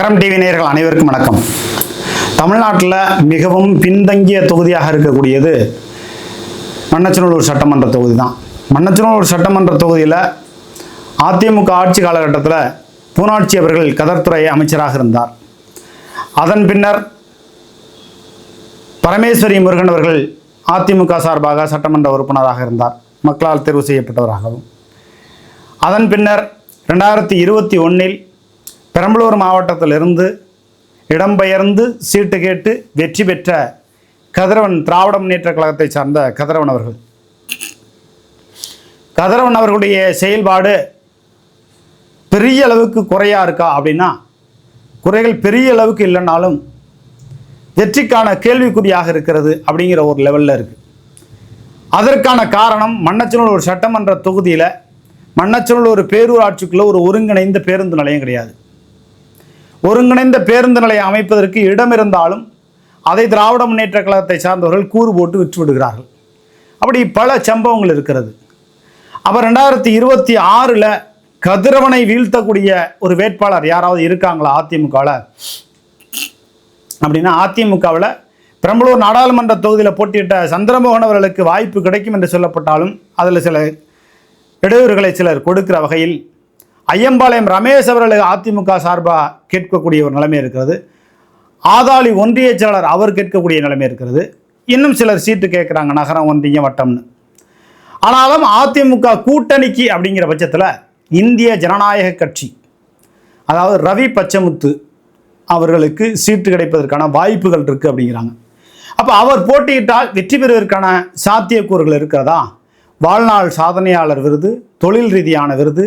கரம் TV நேயர்கள் அனைவருக்கும் வணக்கம். தமிழ்நாட்டில் மிகவும் பின்தங்கிய தொகுதியாக இருக்கக்கூடியது மண்ணச்சநல்லூர் சட்டமன்ற தொகுதி தான். மண்ணச்சநல்லூர் சட்டமன்ற தொகுதியில் அதிமுக ஆட்சி காலகட்டத்தில் பூனாட்சி அவர்கள் கதர்துறை அமைச்சராக இருந்தார். அதன் பின்னர் பரமேஸ்வரி முருகன் அவர்கள் அதிமுக சார்பாக சட்டமன்ற உறுப்பினராக இருந்தார், மக்களால் தேர்வு செய்யப்பட்டவராகவும். அதன் பின்னர் 2021 பெரம்பலூர் மாவட்டத்திலிருந்து இடம்பெயர்ந்து சீட்டு கேட்டு வெற்றி பெற்ற கதிரவன் திராவிட முன்னேற்ற கழகத்தை சார்ந்த கதிரவன் அவர்களுடைய செயல்பாடு பெரிய அளவுக்கு குறையா இருக்கா அப்படின்னா, குறைகள் பெரிய அளவுக்கு இல்லைனாலும் வெற்றிக்கான கேள்விக்குறியாக இருக்கிறது அப்படிங்கிற ஒரு லெவலில் இருக்குது. அதற்கான காரணம் மண்ணச்சநல்லூர் சட்டமன்ற தொகுதியில் மண்ணச்சநல்லூர் பேரூராட்சிக்குள்ள ஒரு ஒருங்கிணைந்த பேருந்து நிலையம் கிடையாது. ஒருங்கிணைந்த பேருந்து நிலையம் அமைப்பதற்கு இடம் இருந்தாலும் அதை திராவிட முன்னேற்ற கழகத்தை சார்ந்தவர்கள் கூறு போட்டு விற்று விடுகிறார்கள். அப்படி பல சம்பவங்கள் இருக்கிறது. அப்போ 2026 கதிரவனை வீழ்த்தக்கூடிய ஒரு வேட்பாளர் யாராவது இருக்காங்களா அதிமுகவில் அப்படின்னா, அதிமுகவில் பெரம்பலூர் நாடாளுமன்ற தொகுதியில் போட்டியிட்ட சந்திரமோகன் அவர்களுக்கு வாய்ப்பு கிடைக்கும் என்று சொல்லப்பட்டாலும் அதில் சில இடையூறுகளை சிலர் கொடுக்கிற வகையில் ஐயம்பாளையம் ரமேஷ் அவர்களுக்கு அதிமுக சார்பாக கேட்கக்கூடிய ஒரு நிலைமை இருக்கிறது. ஆதாளி ஒன்றிய செயலாளர் அவர் கேட்கக்கூடிய நிலைமை இருக்கிறது. இன்னும் சிலர் சீட்டு கேட்குறாங்க, நகரம், ஒன்றியம், வட்டம்னு. ஆனாலும் அதிமுக கூட்டணிக்கு அப்படிங்கிற பட்சத்தில் இந்திய ஜனநாயக கட்சி, அதாவது ரவி பச்சமுத்து அவர்களுக்கு சீட்டு கிடைப்பதற்கான வாய்ப்புகள் இருக்குது அப்படிங்கிறாங்க. அப்போ அவர் போட்டியிட்டால் வெற்றி பெறுவதற்கான சாத்தியக்கூறுகள் இருக்கிறதா? வாழ்நாள் சாதனையாளர் விருது, தொழில் ரீதியான விருது,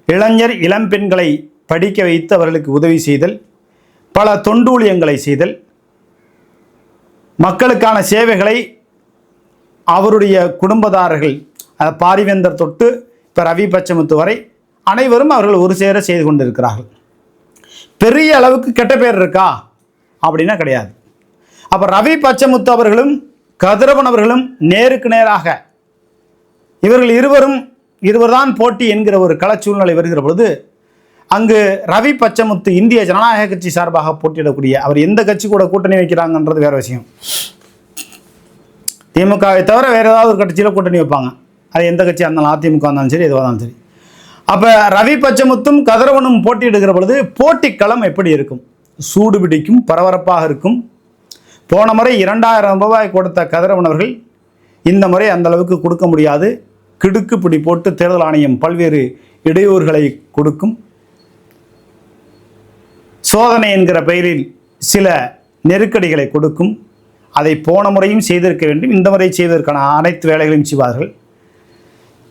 இளைஞர் இளம்பெண்களை படிக்க வைத்து அவர்களுக்கு உதவி செய்தல், பல தொண்டூழியங்களை செய்தல், மக்களுக்கான சேவைகளை அவருடைய குடும்பதாரர்கள் பாரிவேந்தர் தொட்டு இப்போ ரவி பச்சமுத்து வரை அனைவரும் அவர்கள் ஒரு சேர செய்து கொண்டிருக்கிறார்கள். பெரிய அளவுக்கு கெட்ட பேர் இருக்கா அப்படின்னா கிடையாது. அப்போ ரவி பச்சமுத்து அவர்களும் கதிரவன் அவர்களும் நேருக்கு நேராக இவர்கள் இருவர்தான் போட்டி என்கிற ஒரு கள சூழ்நிலை வருகிற பொழுது அங்கு ரவி பச்சமுத்து இந்திய ஜனநாயக கட்சி சார்பாக போட்டியிடக்கூடிய, அவர் எந்த கட்சி கூட கூட்டணி வைக்கிறாங்கன்றது வேற விஷயம். திமுகவை தவிர வேற ஏதாவது ஒரு கட்சியில் கூட்டணி வைப்பாங்க. அது எந்த கட்சியாக இருந்தாலும், அதிமுக இருந்தாலும் சரி, எதுவாக இருந்தாலும் சரி. அப்போ ரவி பச்சமுத்தும் கதிரவனும் போட்டியிடுகிற பொழுது போட்டிக்களம் எப்படி இருக்கும்? சூடு பிடிக்கும், பரபரப்பாக இருக்கும். போன முறை 2000 ரூபாய் கொடுத்த கதிரவன் அவர்கள் இந்த முறை அந்த அளவுக்கு கொடுக்க முடியாது. கிடுக்கு பிடி போட்டு தேர்தல் ஆணையம் பல்வேறு இடையூறுகளை கொடுக்கும். சோதனை என்கிற பெயரில் சில நெருக்கடிகளை கொடுக்கும். அதை போன முறையும் செய்திருக்க வேண்டும், இந்த முறை செய்வதற்கான அனைத்து வேலைகளையும் செய்வார்கள்.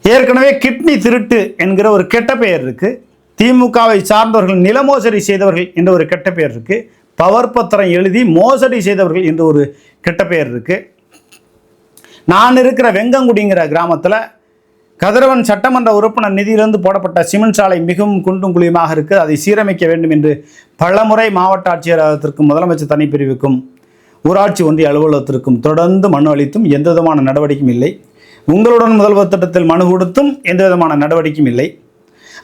ஏற்கனவே கிட்னி திருட்டு என்கிற ஒரு கெட்ட பெயர் இருக்கு. திமுகவை சார்ந்தவர்கள் நில மோசடி செய்தவர்கள் என்ற ஒரு கெட்ட பெயர் இருக்கு. பவர் பத்திரம் எழுதி மோசடி செய்தவர்கள் என்ற ஒரு கெட்ட பெயர் இருக்கு. நான் இருக்கிற வெங்கங்குடிங்கிற கிராமத்தில் கதிரவன் சட்டமன்ற உறுப்பினர் நிதியிலிருந்து போடப்பட்ட சிமெண்ட் சாலை மிகவும் குண்டும் குழியுமாக இருக்குது. அதை சீரமைக்க வேண்டும் என்று பலமுறை மாவட்ட ஆட்சியரகத்திற்கும் முதலமைச்சர் தனிப்பிரிவுக்கும் ஊராட்சி ஒன்றிய அலுவலகத்திற்கும் தொடர்ந்து மனு அளித்தும் எந்த விதமான நடவடிக்கையும் இல்லை. உங்களுடன் முதல்வர் திட்டத்தில் மனு கொடுத்தும் எந்த விதமான நடவடிக்கையும் இல்லை.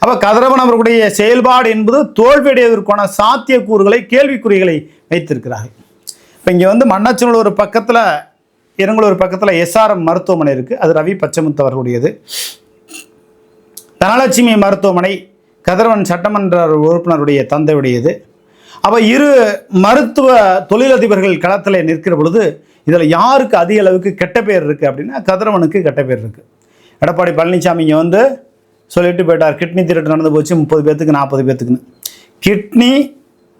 அப்போ கதிரவன் அவர்களுடைய செயல்பாடு என்பது தோல்வியடைவதற்கான சாத்தியக்கூறுகளை, கேள்விக்குறிகளை வைத்திருக்கிறார்கள். இப்போ இங்கே மண்ணச்சநல்லூர் பக்கத்தில், இருங்கலூர் பக்கத்தில் SRM மருத்துவமனை இருக்குது. அது ரவி பச்சமுத்து அவர்களுடையது. தனலட்சுமி மருத்துவமனை கதிரவன் சட்டமன்ற உறுப்பினருடைய தந்தையுடையது. அப்போ இரு மருத்துவ தொழிலதிபர்கள் களத்தில் நிற்கிற பொழுது இதில் யாருக்கு அதிக அளவுக்கு கெட்ட பேர் இருக்குது அப்படின்னா, கதிரவனுக்கு கெட்ட பேர் இருக்குது. எடப்பாடி பழனிசாமி இங்கே சொல்லிட்டு போயிட்டார், கிட்னி திருட்டு நடந்து போச்சு 30 பேர்த்துக்கு 40 பேர்த்துக்குன்னு. கிட்னி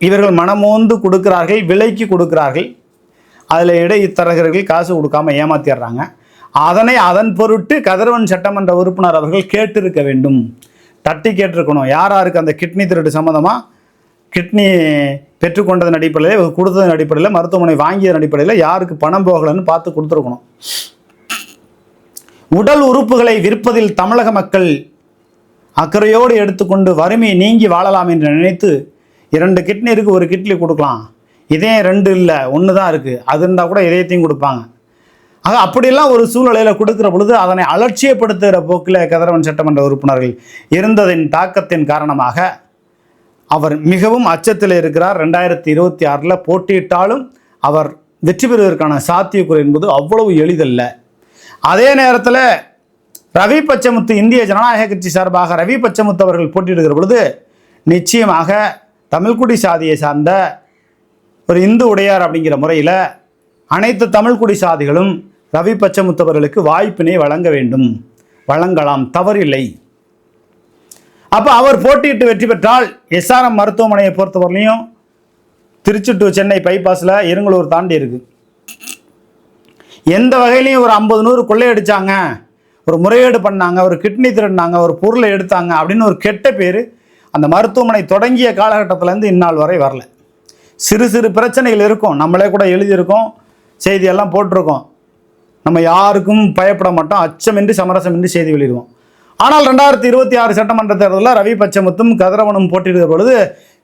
இவர்கள் மனமோந்து கொடுக்கிறார்கள், விலைக்கு கொடுக்கிறார்கள். அதில் இடைத்தரகர்கள் காசு கொடுக்காம ஏமாத்திடுறாங்க. அதன் பொருட்டு கதிரவன் சட்டமன்ற உறுப்பினர் அவர்கள் கேட்டிருக்க வேண்டும், தட்டி கேட்டிருக்கணும். யாருக்கு அந்த கிட்னி திருட்டு சம்மந்தமாக, கிட்னி பெற்றுக்கொண்டதன் அடிப்படையில், கொடுத்ததன் அடிப்படையில், மருத்துவமனை வாங்கியதன் அடிப்படையில் யாருக்கு பணம் போகலன்னு பார்த்து கொடுத்துருக்கணும். உடல் உறுப்புகளை விற்பதில் தமிழக மக்கள் அக்கறையோடு எடுத்துக்கொண்டு வறுமையை நீங்கி வாழலாம் என்று நினைத்து 2 கிட்னி இருக்குது, 1 கிட்னி கொடுக்கலாம். இதயம் 2 இல்லை, 1 தான் இருக்குது, அது இருந்தால் கூட இதயத்தையும் கொடுப்பாங்க. ஆக அப்படியெல்லாம் ஒரு சூழ்நிலையில் கொடுக்குற பொழுது அதனை அலட்சியப்படுத்துகிற போக்கில் கதிரவன் சட்டமன்ற உறுப்பினர்கள் இருந்ததின் தாக்கத்தின் காரணமாக அவர் மிகவும் அச்சத்தில் இருக்கிறார். 2026 போட்டியிட்டாலும் அவர் வெற்றி பெறுவதற்கான சாத்தியக்கூறு என்பது அவ்வளவு எளிதல்ல. அதே நேரத்தில் ரவி பச்சமுத்து இந்திய ஜனநாயக கட்சி சார்பாக ரவி பச்சமுத்து அவர்கள் போட்டியிடுகிற பொழுது நிச்சயமாக தமிழ்குடி சாதியை சார்ந்த ஒரு இந்து உடையார் அப்படிங்கிற முறையில் அனைத்து தமிழ்குடி சாதிகளும் ரவி பச்சமுத்து அவர்களுக்கு வாய்ப்பினை வழங்க வேண்டும், வழங்கலாம், தவறில்லை. அப்போ அவர் போட்டியிட்டு வெற்றி பெற்றால் எஸ்ஆர்எம் மருத்துவமனையை பொறுத்தவரையிலையும் திருச்சி டு சென்னை பைபாஸில் இருங்கலூர் தாண்டி இருக்குது. எந்த வகையிலையும் ஒரு 50-100 கொள்ளையடிச்சாங்க, ஒரு முறையீடு பண்ணாங்க, ஒரு கிட்னி திருடினாங்க, ஒரு பொருளை எடுத்தாங்க அப்படின்னு ஒரு கெட்ட பேர் அந்த மருத்துவமனை தொடங்கிய காலகட்டத்திலேருந்து இந்நாள் வரை வரல. சிறு சிறு பிரச்சனைகள் இருக்கும், நம்மளே கூட எழுதியிருக்கோம், செய்தியெல்லாம் போட்டிருக்கோம். நம்ம யாருக்கும் பயப்பட மாட்டோம், அச்சமின்றி சமரசமின்றி செய்தி வெளியிடுவோம். ஆனால் 2026 சட்டமன்ற தேர்தலில் ரவி பச்சமுத்தும் கதிரவனும் போட்டியிடுகிற பொழுது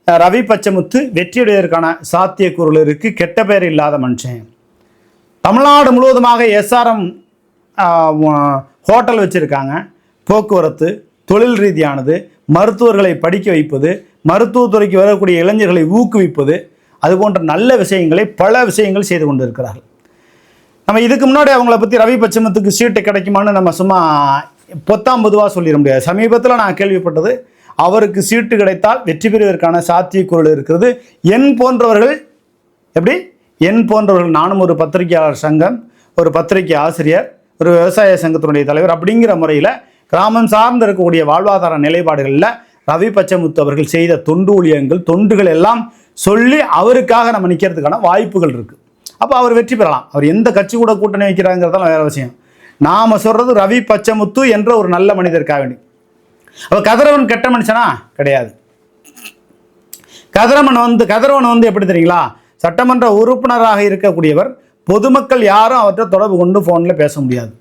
ரவி பச்சமுத்து வெற்றியடைவதற்கான சாத்தியக்கூறுகள் இருக்குது. கெட்ட பேர் இல்லாத மனுஷன். தமிழ்நாடு முழுவதுமாக எஸ்ஆர்எம் ஹோட்டல் வச்சுருக்காங்க. போக்குவரத்து, தொழில் ரீதியானது, மருத்துவர்களை படிக்க வைப்பது, மருத்துவத்துறைக்கு வரக்கூடிய இளைஞர்களை ஊக்குவிப்பது, அதுபோன்ற நல்ல விஷயங்களை பல விஷயங்கள் செய்து கொண்டு இருக்கிறார்கள். நம்ம இதுக்கு முன்னாடி அவங்கள பற்றி ரவி பச்சமுத்துக்கு சீட்டு கிடைக்குமான்னு நம்ம சும்மா பொத்தாம் பொதுவாக சொல்லிட முடியாது. சமீபத்தில் நான் கேள்விப்பட்டது, அவருக்கு சீட்டு கிடைத்தால் வெற்றி பெறுவதற்கான சாத்தியக்கூறு இருக்கிறது. என் போன்றவர்கள் நானும் ஒரு பத்திரிகையாளர் சங்கம், ஒரு பத்திரிகை ஆசிரியர், ஒரு விவசாய சங்கத்தினுடைய தலைவர் அப்படிங்கிற முறையில் கிராமம் சார்ந்து இருக்கக்கூடிய வாழ்வாதார நிலைப்பாடுகளில் ரவி பச்சமுத்து அவர்கள் செய்த தொண்டுகள் எல்லாம் சொல்லி அவருக்காக நம்ம நிற்கிறதுக்கான வாய்ப்புகள் இருக்குது. அப்போ அவர் வெற்றி பெறலாம். அவர் எந்த கட்சி கூட கூட்டணி வைக்கிறாங்கிறதால வேறு விஷயம். நாம் சொல்கிறது ரவி பச்சமுத்து என்ற ஒரு நல்ல மனிதருக்காக வேண்டி. அப்போ கதிரவன் கெட்ட மனுஷனா கிடையாது. கதிரவன் வந்து எப்படி தெரியுங்களா, சட்டமன்ற உறுப்பினராக இருக்கக்கூடியவர். பொதுமக்கள் யாரும் அவர்கிட்ட தொடர்பு கொண்டு ஃபோனில் பேச முடியாது.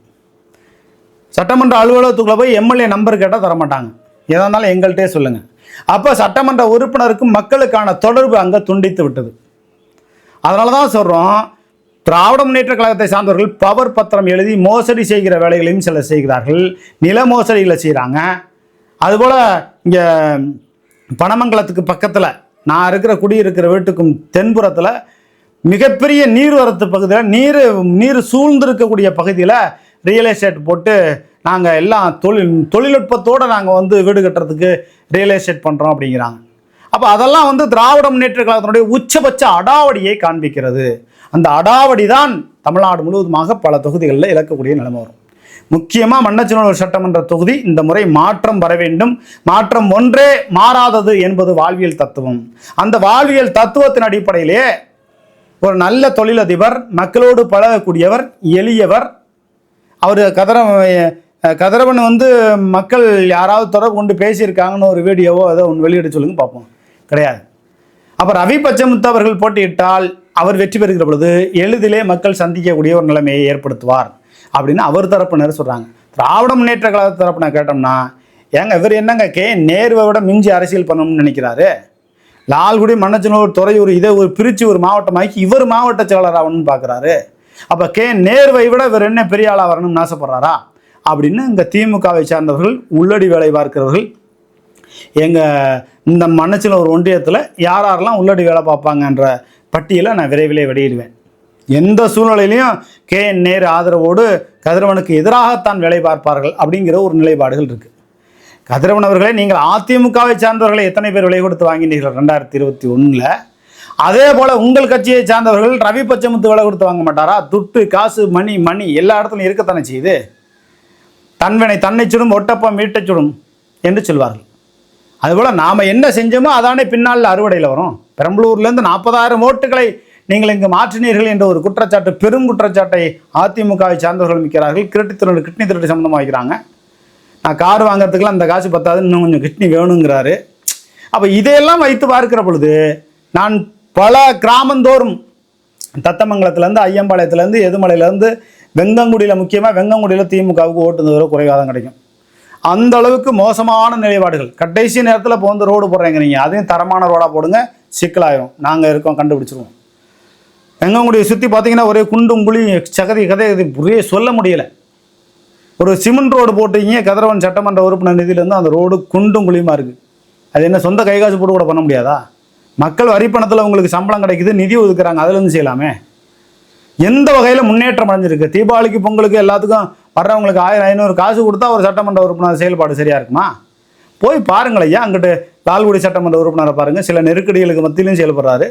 சட்டமன்ற அலுவலகத்துக்குள்ளே போய் எம்எல்ஏ நம்பர் கேட்டால் தரமாட்டாங்க. எதா இருந்தாலும் எங்கள்கிட்டே சொல்லுங்கள். அப்போ சட்டமன்ற உறுப்பினருக்கும் மக்களுக்கான தொடர்பு அங்கே துண்டித்து விட்டது. அதனால தான் சொல்கிறோம், திராவிட முன்னேற்ற கழகத்தை சார்ந்தவர்கள் பவர் பத்திரம் எழுதி மோசடி செய்கிற வேலைகளையும் சிலர் செய்கிறார்கள். நில மோசடிகளை செய்கிறாங்க. அதுபோல் இங்கே பனமங்கலத்துக்கு பக்கத்தில் நான் குடியிருக்கிற வீட்டுக்கும் தென்புறத்தில் மிகப்பெரிய நீர்வரத்து பகுதியில் நீர் சூழ்ந்திருக்கக்கூடிய பகுதியில் ரியல் எஸ்டேட் போட்டு நாங்கள் எல்லாம் தொழில்நுட்பத்தோடு நாங்கள் வீடு கட்டுறதுக்கு ரியல் எஸ்டேட் பண்ணுறோம் அப்படிங்கிறாங்க. அப்போ அதெல்லாம் திராவிட முன்னேற்ற கழகத்தினுடைய உச்சபட்ச அடாவடியை காண்பிக்கிறது. அந்த அடாவடி தான் தமிழ்நாடு முழுவதுமாக பல தொகுதிகளில் இழக்கக்கூடிய நிலைமை வரும். முக்கியமாக மண்ணச்சநல்லூர் சட்டமன்ற தொகுதி இந்த முறை மாற்றம் வர வேண்டும். மாற்றம் ஒன்றே மாறாதது என்பது வாழ்வியல் தத்துவம். அந்த வாழ்வியல் தத்துவத்தின் அடிப்படையிலே ஒரு நல்ல தொழிலதிபர், மக்களோடு பழகக்கூடியவர், எளியவர். அவர் கதிரவன் மக்கள் யாராவது தொடர்பு கொண்டு பேசியிருக்காங்கன்னு ஒரு வீடியோவோ ஏதோ ஒன்று வெளியிட சொல்லுங்க பார்ப்போம். கிடையாது. அப்போ ரவி பச்சமுத்து அவர்கள் போட்டியிட்டால் அவர் வெற்றி பெறுகிற பொழுது எளிதிலே மக்கள் சந்திக்கக்கூடிய ஒரு நிலைமையை ஏற்படுத்துவார் அப்படின்னு அவர் தரப்பினர் சொல்கிறாங்க. திராவிட முன்னேற்ற கழக தரப்பினர் கேட்டோம்னா, இவர் என்னங்க நேருவை விட மிஞ்சி அரசியல் பண்ணணும்னு நினைக்கிறாரு. லால்குடி, மண்ணச்சநல்லூர், துறையூர் இதை பிரித்து ஒரு மாவட்டமாக்கி இவர் மாவட்ட செயலர் ஆகணும்னு பார்க்குறாரு. அப்போ நேருவை விட இவர் என்ன பெரிய ஆளாக வரணும்னு ஆசைப்படுறாரா அப்படின்னு இங்கே திமுகவை சார்ந்தவர்கள், உள்ளடி வேலை பார்க்கிறவர்கள், இந்த மண்ணச்சநல்லூர் ஒன்றியத்தில் யாரெல்லாம் உள்ளடி வேலை பார்ப்பாங்கன்ற பட்டியலை நான் விரைவிலே வெளியிடுவேன். எந்த சூழ்நிலையிலையும் நேரு ஆதரவோடு கதிரவனுக்கு எதிராகத்தான் வேலை பார்ப்பார்கள் அப்படிங்கிற ஒரு நிலைப்பாடுகள் இருக்குது. கதிரவன் அவர்களே, நீங்கள் அதிமுகவை சார்ந்தவர்களை எத்தனை பேர் விலை கொடுத்து வாங்கினீர்கள் 2021? அதே போல் உங்கள் கட்சியை சார்ந்தவர்கள் ரவி பச்சமுத்து விலை கொடுத்து வாங்க மாட்டாரா? துட்டு, காசு, மணி எல்லா இடத்துலையும் இருக்கத்தானே செய்யுது. தன்வினை தன்னை சுடும், ஒட்டப்பம் வீட்டை சுடும் என்று சொல்வார்கள். அதுபோல் நாம் என்ன செஞ்சோமோ அதானே பின்னால் அறுவடையில் வரும். பெரம்பலூர்லேருந்து 40,000 ஓட்டுகளை நீங்கள் இங்கு மாற்றினீர்கள் என்ற ஒரு குற்றச்சாட்டு, பெரும் குற்றச்சாட்டை அதிமுகவை சார்ந்தவர்கள் மிக்கிறார்கள். கிட்னி திருட்டு சம்மந்தமாக வைக்கிறாங்க. நான் கார் வாங்கிறதுக்கெல்லாம் அந்த காசு பத்தாது, இன்னும் கொஞ்சம் கிட்னி வேணுங்கிறாரு. அப்போ இதையெல்லாம் வைத்து பார்க்கிற பொழுது நான் பல கிராமந்தோறும் தத்தமங்கலத்துலேருந்து, ஐயம்பாளையத்துலேருந்து, எதுமலையிலேருந்து, வெங்கங்குடியில், முக்கியமாக வெங்கங்குடியில் திமுகவுக்கு ஓட்டுநர் குறைவாக தான் கிடைக்கும். அந்த அளவுக்கு மோசமான நிலைப்பாடுகள். கடைசி நேரத்தில் இப்போ ரோடு போடுறீங்க, நீங்கள் அதையும் தரமான ரோடாக போடுங்க, சிக்கலாயிரும். நாங்கள் இருக்கோம், கண்டுபிடிச்சிருவோம். வெங்கங்குடியை சுற்றி பார்த்தீங்கன்னா ஒரே குண்டும் குழி, கதை ஒரே சொல்ல முடியலை. ஒரு சிமெண்ட் ரோடு போட்டீங்க, கதிரவன் சட்டமன்ற உறுப்பினர் நிதியிலேருந்து அந்த ரோடு குண்டும் குழியுமா இருக்குது. அது என்ன சொந்த கை காசு போட்டு கூட பண்ண முடியாதா? மக்கள் வரி பணத்தில் உங்களுக்கு சம்பளம் கிடைக்குது, நிதி ஒதுக்குறாங்க, அதுலேருந்து செய்யலாமே. எந்த வகையில் முன்னேற்றம் அடைஞ்சிருக்கு? தீபாவளிக்கு பொங்கலுக்கு எல்லாத்துக்கும் வர்றவங்களுக்கு 1000-500 காசு கொடுத்தா ஒரு சட்டமன்ற உறுப்பினர் செயல்பாடு சரியாக இருக்குமா? போய் பாருங்கள் ஐயா, அங்கிட்டு லால்குடி சட்டமன்ற உறுப்பினரை பாருங்கள், சில நெருக்கடிகளுக்கு மத்தியிலும் செயல்படுறாரு.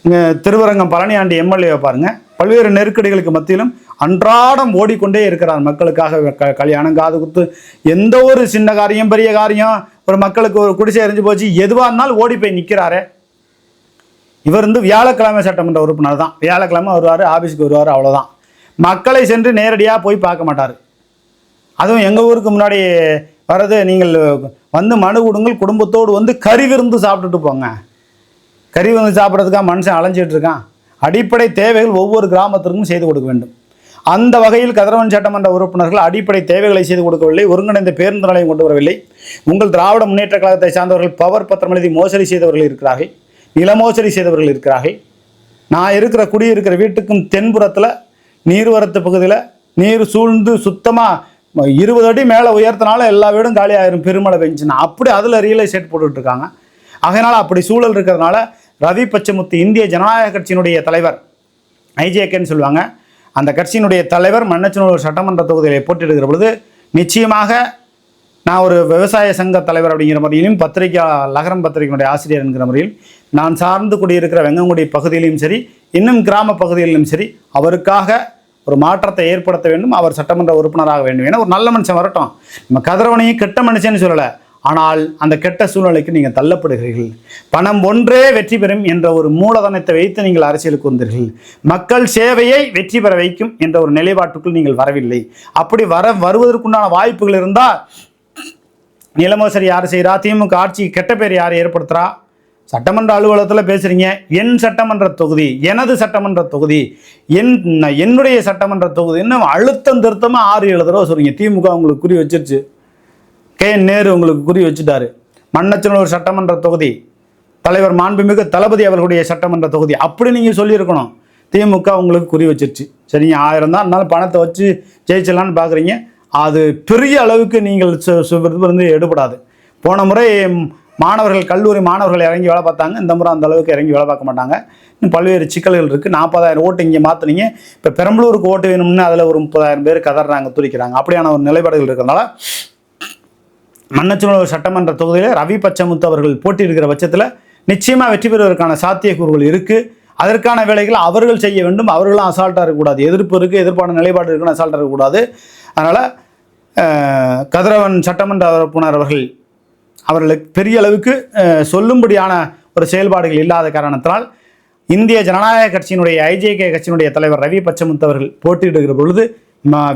இங்கே திருவரங்கம் பழனியாண்டி எம்எல்ஏவை பாருங்கள், பல்வேறு நெருக்கடிகளுக்கு மத்தியிலும் அன்றாடம் ஓடிக்கொண்டே இருக்கிறார் மக்களுக்காக. கல்யாணம், காது குத்து, எந்த ஒரு சின்ன காரியம் பெரிய காரியம், ஒரு மக்களுக்கு ஒரு குடிசை எரிஞ்சு போச்சு, எதுவாக இருந்தாலும் ஓடி போய் நிற்கிறாரு. இவர் வியாழக்கிழமை சட்டமன்ற உறுப்பினர் தான், வியாழக்கிழமை வருவார், ஆஃபீஸுக்கு வருவார், அவ்வளோதான். மக்களை சென்று நேரடியாக போய் பார்க்க மாட்டார். அதுவும் எங்கள் ஊருக்கு முன்னாடி வர்றது, நீங்கள் வந்து மனு கொடுங்கள், குடும்பத்தோடு வந்து கறி விருந்து சாப்பிட்டுட்டு போங்க. கறி விருந்து சாப்பிட்றதுக்காக மனுஷன் அலைஞ்சிட்டு இருக்கான். அடிப்படை தேவைகள் ஒவ்வொரு கிராமத்திற்கும் செய்து கொடுக்க வேண்டும். அந்த வகையில் கதிரவன் சட்டமன்ற உறுப்பினர்கள் அடிப்படை தேவைகளை செய்து கொடுக்கவில்லை, ஒருங்கிணைந்த பேருந்து நிலையம் கொண்டு வரவில்லை. உங்கள் திராவிட முன்னேற்ற கழகத்தை சார்ந்தவர்கள் பவர் பத்திரம் எழுதி மோசடி செய்தவர்கள் இருக்கிறார்கள், நில மோசடி செய்தவர்கள் இருக்கிறார்கள். நான் இருக்கிற குடியிருக்கிற வீட்டுக்கும் தென்புறத்தில் நீர்வரத்து பகுதியில் நீர் சூழ்ந்து சுத்தமாக 20 அடி மேலே உயர்த்தினால எல்லா வீடும் காலி ஆயிரும், பெருமழை பெஞ்சுன்னா. அப்படி அதில் ரியல் எஸ்டேட் போட்டுட்ருக்காங்க. அதனால் அப்படி சூழல் இருக்கிறதுனால ரவி பச்சமுத்து இந்திய ஜனநாயக கட்சியினுடைய தலைவர், ஐஜேகேன்னு சொல்லுவாங்க, அந்த கட்சியினுடைய தலைவர் மண்ணச்சநல்லூர் சட்டமன்ற தொகுதியில் போட்டியிடுகிற பொழுது நிச்சயமாக நான் ஒரு விவசாய சங்க தலைவர் அப்படிங்கிற முறையிலும், பத்திரிகை லகரம் பத்திரிகையினுடைய ஆசிரியர் என்கிற முறையில், நான் சார்ந்து குடியிருக்கிற வெங்கங்குடி பகுதியிலும் சரி, இன்னும் கிராம பகுதிகளிலும் சரி, அவருக்காக ஒரு மாற்றத்தை ஏற்படுத்த வேண்டும், அவர் சட்டமன்ற உறுப்பினராக வேண்டும். ஏன்னா ஒரு நல்ல மனுஷன் வரட்டும். நம்ம கதிரவனையும் கெட்ட மனுஷன்னு சொல்லலை, ஆனால் அந்த கெட்ட சூழ்நிலைக்கு நீங்கள் தள்ளப்படுகிறீர்கள். பணம் ஒன்றே வெற்றி பெறும் என்ற ஒரு மூலதனத்தை வைத்து நீங்கள் அரசியலுக்கு வந்தீர்கள். மக்கள் சேவையை வெற்றி பெற வைக்கும் என்ற ஒரு நிலைப்பாட்டுக்குள் நீங்கள் வரவில்லை. அப்படி வருவதற்குண்டான வாய்ப்புகள் இருந்தால், நிலமோசடி யார் செய்கிறா, திமுக ஆட்சி கெட்ட பேர் யார் ஏற்படுத்துகிறா, சட்டமன்ற அலுவலகத்தில் பேசுகிறீங்க. என் சட்டமன்ற தொகுதி, எனது சட்டமன்ற தொகுதி, என்னுடைய சட்டமன்ற தொகுதி, இன்னும் அழுத்தம் திருத்தமாக 6-7 தடவை சொல்கிறீங்க. திமுக உங்களுக்கு குறி வச்சிருச்சு, நேரு உங்களுக்கு குறி வச்சுட்டாரு. மண்ணச்சநல்லூர் சட்டமன்ற தொகுதி தலைவர் மாண்புமிகு தளபதி அவர்களுடைய சட்டமன்ற தொகுதி, அப்படி நீங்கள் சொல்லியிருக்கணும். திமுக உங்களுக்கு குறி வச்சிருச்சு. சரிங்க, 1000 தான் இருந்தாலும் பணத்தை வச்சு ஜெயிச்சலான்னு பார்க்குறீங்க. அது பெரிய அளவுக்கு நீங்கள் வந்து எடுபடாது. போன முறை மாணவர்கள், கல்லூரி மாணவர்கள் இறங்கி வேலை பார்த்தாங்க, இந்த முறை அந்த அளவுக்கு இறங்கி வேலை பார்க்க மாட்டாங்க. இன்னும் பல்வேறு சிக்கல்கள் இருக்குது. 40,000 ஓட்டு இங்கே மாற்றினீங்க, இப்போ பெரம்பலூருக்கு ஓட்டு வேணும்னு அதில் ஒரு 30,000 பேர் கதறாங்க, துடிக்கிறாங்க. அப்படியான ஒரு நிலைப்பாடுகள் இருக்கிறதுனால மண்ணச்சநல்லூர் சட்டமன்ற தொகுதியில் ரவி பச்சமுத்து அவர்கள் போட்டியிடுகிற பட்சத்தில் நிச்சயமாக வெற்றி பெறுவதற்கான சாத்தியக்கூறுகள் இருக்குது. அதற்கான வேலைகளை அவர்கள் செய்ய வேண்டும். அவர்களும் அசால்ட்டாக இருக்கக்கூடாது. எதிர்ப்பு இருக்குது, எதிர்ப்பான நிலைப்பாடு இருக்குன்னு அசால்ட்டாக இருக்கக்கூடாது. அதனால் கதிரவன் சட்டமன்ற உறுப்பினர் அவர்களுக்கு பெரிய அளவுக்கு சொல்லும்படியான ஒரு செயல்பாடுகள் இல்லாத காரணத்தினால் இந்திய ஜனநாயக கட்சியினுடைய ஐஜேகே கட்சியினுடைய தலைவர் ரவி பச்சமுத்து அவர்கள் போட்டியிடுகிற பொழுது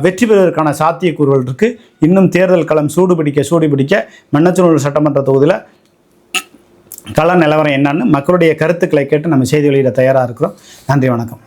வெற்றி பெறுவதற்கான சாத்தியக்கூறுகள் இருக்குது. இன்னும் தேர்தல் களம் சூடுபிடிக்க மண்ணச்சநல்லூர் சட்டமன்ற தொகுதியில் கள நிலவரம் என்னன்னு மக்களுடைய கருத்துக்களை கேட்டு நம்ம செய்தி வெளியிட தயாராக இருக்கிறோம். நன்றி, வணக்கம்.